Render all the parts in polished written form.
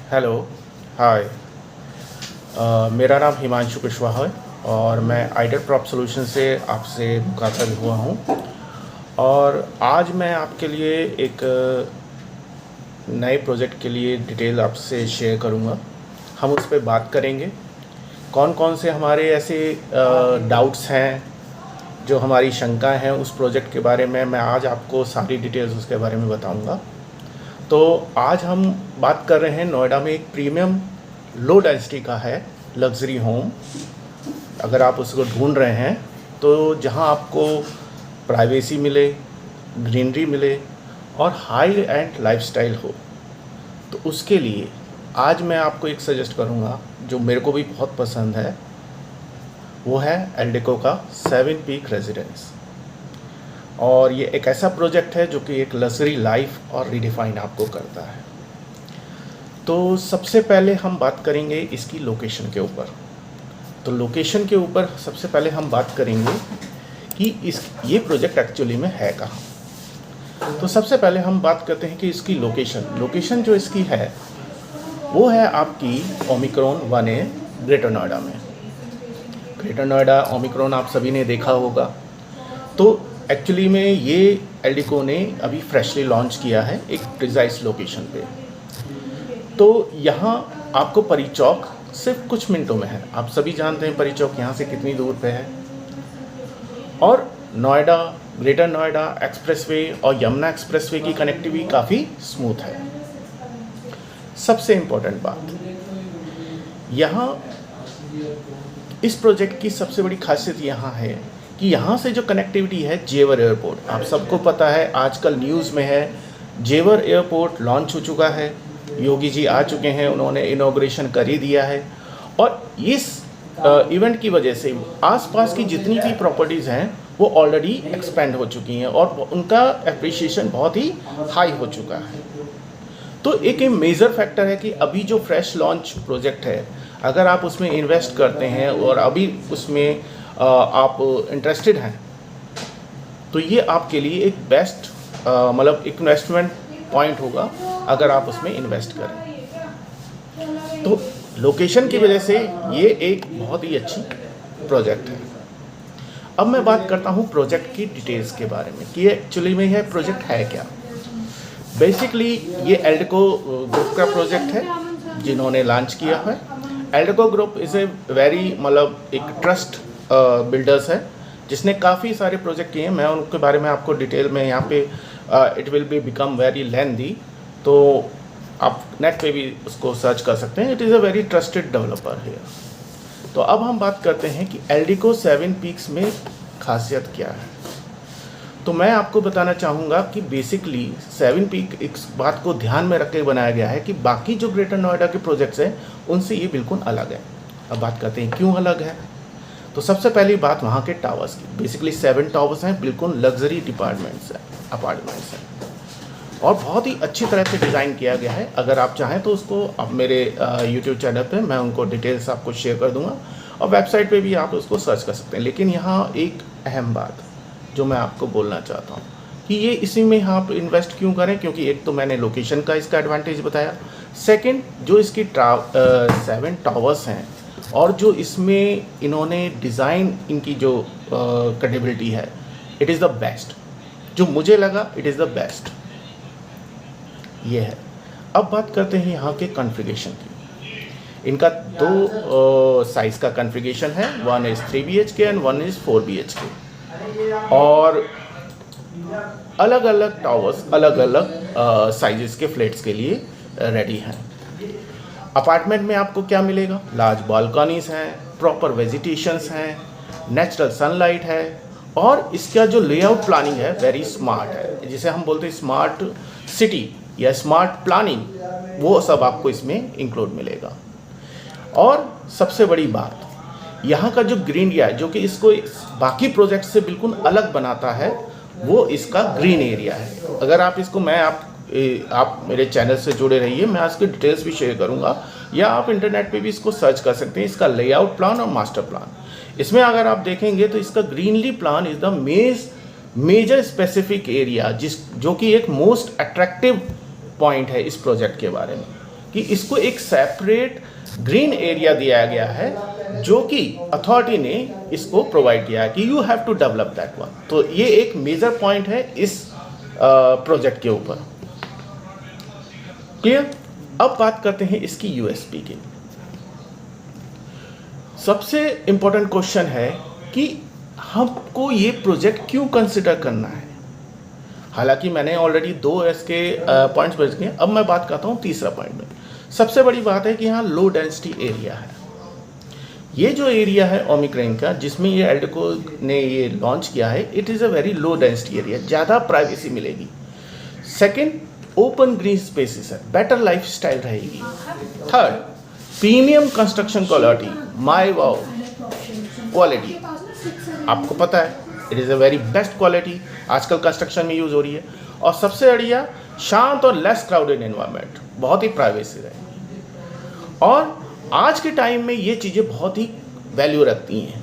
Hello, हाय। मेरा नाम हिमांशु कुशवाहा है और मैं आइडल प्रॉप सॉल्यूशन से आपसे मुखातिब हुआ हूँ। और आज मैं आपके लिए एक नए प्रोजेक्ट के लिए डिटेल आपसे शेयर करूँगा। हम उस पर बात करेंगे, कौन कौन से हमारे ऐसे डाउट्स हैं, जो हमारी शंकाएं हैं उस प्रोजेक्ट के बारे में। मैं आज आपको सारी डिटेल्स उसके बारे में बताऊँगा। तो आज हम बात कर रहे हैं, नोएडा में एक प्रीमियम लो डेंसिटी का है लग्जरी होम। अगर आप उसको ढूंढ रहे हैं तो जहां आपको प्राइवेसी मिले, ग्रीनरी मिले और हाई एंड लाइफस्टाइल हो, तो उसके लिए आज मैं आपको एक सजेस्ट करूंगा जो मेरे को भी बहुत पसंद है। वो है एल्डेको का 7 पीक रेजिडेंस। और ये एक ऐसा प्रोजेक्ट है जो कि एक लग्जरी लाइफ और रीडिफाइन आपको करता है। तो सबसे पहले हम बात करेंगे इसकी लोकेशन के ऊपर। तो लोकेशन के ऊपर सबसे पहले हम बात करेंगे कि ये प्रोजेक्ट एक्चुअली में है कहाँ। तो सबसे पहले हम बात करते हैं कि इसकी लोकेशन जो इसकी है वो है आपकी ओमिक्रॉन 1A ग्रेटर नोएडा में। ग्रेटर नोएडा ओमिक्रॉन आप सभी ने देखा होगा। तो एक्चुअली में ये एल्डेको ने अभी फ्रेशली लॉन्च किया है एक प्रिसाइज लोकेशन पे। तो यहाँ आपको परी चौक सिर्फ कुछ मिनटों में है। आप सभी जानते हैं परी चौक यहाँ से कितनी दूर पे है। और नोएडा, ग्रेटर नोएडा एक्सप्रेसवे और यमुना एक्सप्रेसवे की कनेक्टिविटी काफ़ी स्मूथ है। सबसे इम्पोर्टेंट बात, यहाँ इस प्रोजेक्ट की सबसे बड़ी खासियत यहाँ है कि यहाँ से जो कनेक्टिविटी है जेवर एयरपोर्ट, आप सबको पता है आजकल न्यूज़ में है, जेवर एयरपोर्ट लॉन्च हो चुका है। योगी जी आ चुके हैं, उन्होंने इनॉग्रेशन कर ही दिया है। और इस इवेंट की वजह से आसपास की जितनी भी प्रॉपर्टीज़ हैं वो ऑलरेडी एक्सपेंड हो चुकी हैं और उनका एप्रिसिएशन बहुत ही हाई हो चुका है। तो एक मेजर फैक्टर है कि अभी जो फ्रेश लॉन्च प्रोजेक्ट है, अगर आप उसमें इन्वेस्ट करते हैं और अभी उसमें आप इंटरेस्टेड हैं, तो ये आपके लिए एक बेस्ट मतलब इन्वेस्टमेंट पॉइंट होगा अगर आप उसमें इन्वेस्ट करें। तो लोकेशन की वजह से ये एक बहुत ही अच्छी प्रोजेक्ट है। अब मैं बात करता हूँ प्रोजेक्ट की डिटेल्स के बारे में कि एक्चुअली में यह प्रोजेक्ट है क्या। बेसिकली ये एल्डेको ग्रुप का प्रोजेक्ट है जिन्होंने लॉन्च किया है। Eldeco group is a very मतलब एक ट्रस्ट बिल्डर्स है जिसने काफ़ी सारे प्रोजेक्ट किए हैं। मैं उनके बारे में आपको डिटेल में यहाँ पे it will be become very lengthy, तो आप नेट पे भी उसको सर्च कर सकते हैं। It is a very trusted developer है। तो अब हम बात करते हैं कि एल्डेको 7 पीक्स में खासियत क्या है। तो मैं आपको बताना चाहूँगा कि बेसिकली 7 पीक इस बात को ध्यान में रख के बनाया गया है कि बाकी जो ग्रेटर नोएडा के प्रोजेक्ट्स हैं उनसे ये बिल्कुल अलग है। अब बात करते हैं क्यों अलग है। तो सबसे पहली बात वहाँ के टावर्स की। बेसिकली 7 टावर्स हैं, बिल्कुल लग्जरी अपार्टमेंट्स हैं और बहुत ही अच्छी तरह से डिज़ाइन किया गया है। अगर आप चाहें तो उसको आप मेरे यूट्यूब चैनल पे मैं उनको डिटेल्स आपको शेयर कर दूंगा और वेबसाइट पे भी आप उसको सर्च कर सकते हैं। लेकिन यहाँ एक अहम बात जो मैं आपको बोलना चाहता हूँ कि ये इसी में आप इन्वेस्ट क्यों करें, क्योंकि एक तो मैंने लोकेशन का इसका एडवांटेज बताया, सेकेंड जो इसकी 7 टावर्स हैं और जो इसमें इन्होंने डिज़ाइन इनकी जो क्रेडिबिलिटी है, इट इज़ द बेस्ट। जो मुझे लगा इट इज़ द बेस्ट ये है। अब बात करते हैं यहाँ के कॉन्फ़िगरेशन की। इनका 2 साइज़ का कॉन्फ़िगरेशन है, 1 is 3 BHK and 1 is 4 BHK। और अलग अलग टावर्स अलग अलग साइजेस के फ्लैट्स के लिए रेडी हैं। अपार्टमेंट में आपको क्या मिलेगा, लार्ज बालकनीज हैं, प्रॉपर वेजिटेशंस हैं, नेचुरल सनलाइट है और इसका जो लेआउट प्लानिंग है वेरी स्मार्ट है, जिसे हम बोलते हैं स्मार्ट सिटी या स्मार्ट प्लानिंग, वो सब आपको इसमें इंक्लूड मिलेगा। और सबसे बड़ी बात, यहाँ का जो ग्रीन एरिया है जो कि इसको बाकी प्रोजेक्ट से बिल्कुल अलग बनाता है, वो इसका ग्रीन एरिया है। अगर आप इसको आप मेरे चैनल से जुड़े रहिए, मैं इसकी डिटेल्स भी शेयर करूँगा या आप इंटरनेट पे भी इसको सर्च कर सकते हैं, इसका लेआउट प्लान और मास्टर प्लान। इसमें अगर आप देखेंगे तो इसका greenery plan is the major specific area जो कि एक मोस्ट अट्रैक्टिव पॉइंट है इस प्रोजेक्ट के बारे में। कि इसको एक सेपरेट ग्रीन एरिया दिया गया है जो कि अथॉरिटी ने इसको प्रोवाइड किया है कि you have to develop that one. तो ये एक मेजर पॉइंट है इस प्रोजेक्ट के ऊपर। क्लियर? अब बात करते हैं इसकी यूएसपी की। सबसे इंपॉर्टेंट क्वेश्चन है कि हमको ये प्रोजेक्ट क्यों कंसिडर करना है। हालांकि मैंने ऑलरेडी 2 इसके पॉइंट्स बच गए, अब मैं बात करता हूँ तीसरा पॉइंट में। सबसे बड़ी बात है कि यहाँ लो डेंसिटी एरिया है। ये जो एरिया है ओमिक्रॉन का जिसमें ये एल्डेको ने ये लॉन्च किया है, it is a very low density area, ज़्यादा प्राइवेसी मिलेगी। सेकेंड, ओपन ग्रीन स्पेसिस है, बेटर लाइफ स्टाइल रहेगी। थर्ड, प्रीमियम कंस्ट्रक्शन क्वालिटी, माई वाओ क्वालिटी, आपको पता है it is a very best quality, आजकल कंस्ट्रक्शन में यूज़ हो रही है। और सबसे बढ़िया, शांत और लेस क्राउडेड एनवायरनमेंट, बहुत ही प्राइवेसी रहेगी। और आज के टाइम में ये चीज़ें बहुत ही वैल्यू रखती हैं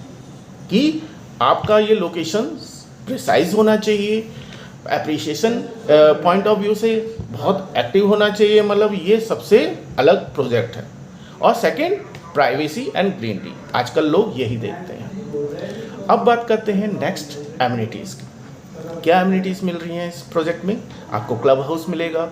कि आपका ये लोकेशन प्रिसाइज होना चाहिए, एप्रिशिएशन पॉइंट ऑफ व्यू से बहुत एक्टिव होना चाहिए, मतलब ये सबसे अलग प्रोजेक्ट है। और सेकंड, प्राइवेसी एंड ग्रीनरी, आजकल लोग यही देखते हैं। अब बात करते हैं नेक्स्ट एमिनिटीज़ की। क्या एमिनिटीज़ मिल रही हैं इस प्रोजेक्ट में? आपको क्लब हाउस मिलेगा,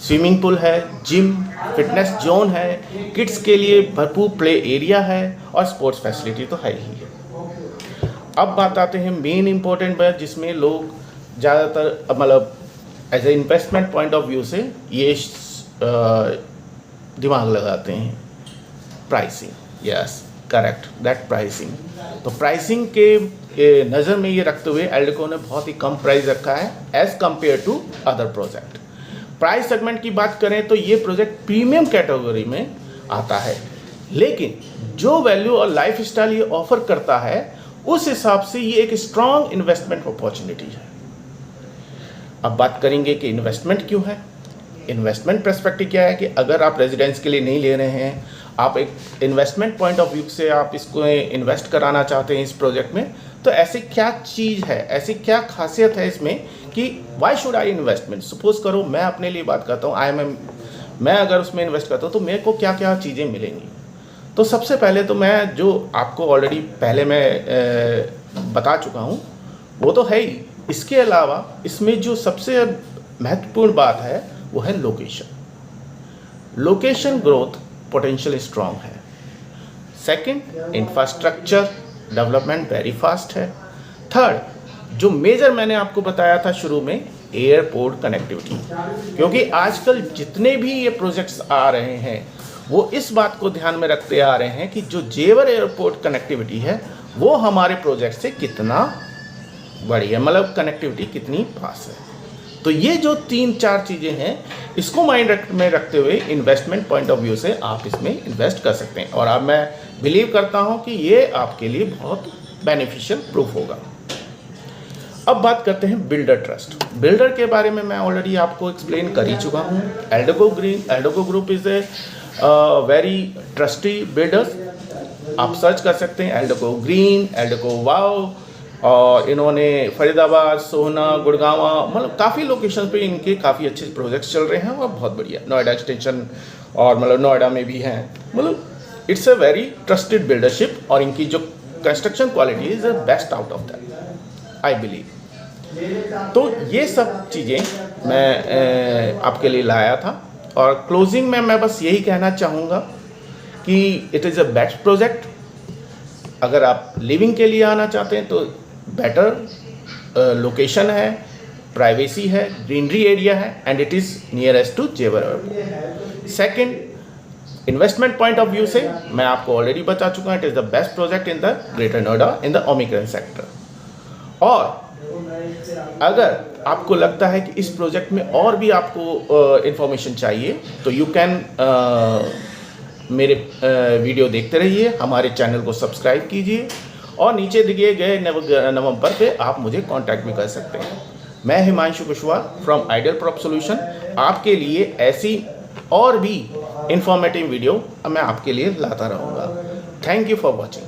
स्विमिंग पूल है, जिम, फिटनेस जोन है, किड्स के लिए भरपूर प्ले एरिया है और स्पोर्ट्स फैसिलिटी तो है ही है। अब बात आते हैं मेन इम्पोर्टेंट बात जिसमें लोग ज़्यादातर मतलब as a investment point of view से ये दिमाग लगाते हैं, pricing. Yes, correct, that pricing. तो प्राइसिंग के नज़र में ये रखते हुए एल्डेको ने बहुत ही कम प्राइस रखा है as compare to other project. Price segment की बात करें तो ये प्रोजेक्ट प्रीमियम कैटेगरी में आता है, लेकिन जो वैल्यू और लाइफ स्टाइल ये ऑफर करता है उस हिसाब से ये एक स्ट्रॉन्ग इन्वेस्टमेंट अपॉर्चुनिटी है। अब बात करेंगे कि इन्वेस्टमेंट क्यों है। इन्वेस्टमेंट पर्सपेक्टिव क्या है कि अगर आप रेजिडेंस के लिए नहीं ले रहे हैं, आप एक इन्वेस्टमेंट पॉइंट ऑफ व्यू से आप इसको इन्वेस्ट कराना चाहते हैं इस प्रोजेक्ट में, तो ऐसी क्या चीज़ है, ऐसी क्या खासियत है इसमें कि why should I investment. Suppose करो मैं अपने लिए बात करता हूँ, मैं अगर उसमें इन्वेस्ट करता हूँ तो मेरे को क्या क्या चीज़ें मिलेंगी। तो सबसे पहले तो मैं जो आपको ऑलरेडी पहले मैं बता चुका हूँ वो तो है ही। इसके अलावा इसमें जो सबसे महत्वपूर्ण बात है वो है location. Location growth potential strong है। Second, infrastructure development very fast है। थर्ड, जो मेजर मैंने आपको बताया था शुरू में, एयरपोर्ट कनेक्टिविटी, क्योंकि आजकल जितने भी ये प्रोजेक्ट्स आ रहे हैं वो इस बात को ध्यान में रखते आ रहे हैं कि जो जेवर एयरपोर्ट कनेक्टिविटी है वो हमारे प्रोजेक्ट से कितना बड़ी है, मतलब कनेक्टिविटी कितनी पास है। तो ये जो 3-4 चीज़ें हैं इसको माइंड में रखते हुए इन्वेस्टमेंट पॉइंट ऑफ व्यू से आप इसमें इन्वेस्ट कर सकते हैं। और अब मैं बिलीव करता हूँ कि ये आपके लिए बहुत बेनिफिशियल प्रूफ होगा। अब बात करते हैं बिल्डर ट्रस्ट। बिल्डर के बारे में मैं ऑलरेडी आपको एक्सप्लेन कर ही चुका हूँ। Eldeco group is a very trustee builders. आप सर्च कर सकते हैं एल्डेको ग्रीन, एल्डेको वाओ, और इन्होंने फरीदाबाद, सोहना, गुड़गांवा, मतलब काफ़ी लोकेशन पे इनके काफ़ी अच्छे प्रोजेक्ट्स चल रहे हैं और बहुत बढ़िया। नोएडा एक्सटेंशन और मतलब नोएडा में भी हैं, मतलब it's a very trusted buildership. और इनकी जो construction quality is the best out of that I believe. तो ये सब चीज़ें मैं आपके लिए लाया था। और क्लोजिंग में मैं बस यही कहना चाहूँगा कि it is a best project. अगर आप लिविंग के लिए आना चाहते हैं तो बेटर लोकेशन है, प्राइवेसी है, ग्रीनरी एरिया है and it is nearest to Jewar airport. Second, investment point of view से मैं आपको ऑलरेडी बता चुका हूँ, it is the best project in the Greater Noida in the Omicron sector. और अगर आपको लगता है कि इस प्रोजेक्ट में और भी आपको इंफॉर्मेशन चाहिए तो यू कैन मेरे वीडियो देखते रहिए, हमारे चैनल को सब्सक्राइब कीजिए और नीचे दिए गए नंबर पे आप मुझे कांटेक्ट भी कर सकते हैं। मैं Himanshu Kushwaha from ideal prop solution आपके लिए ऐसी और भी इंफॉर्मेटिव वीडियो मैं आपके लिए लाता रहूँगा। Thank you for watching.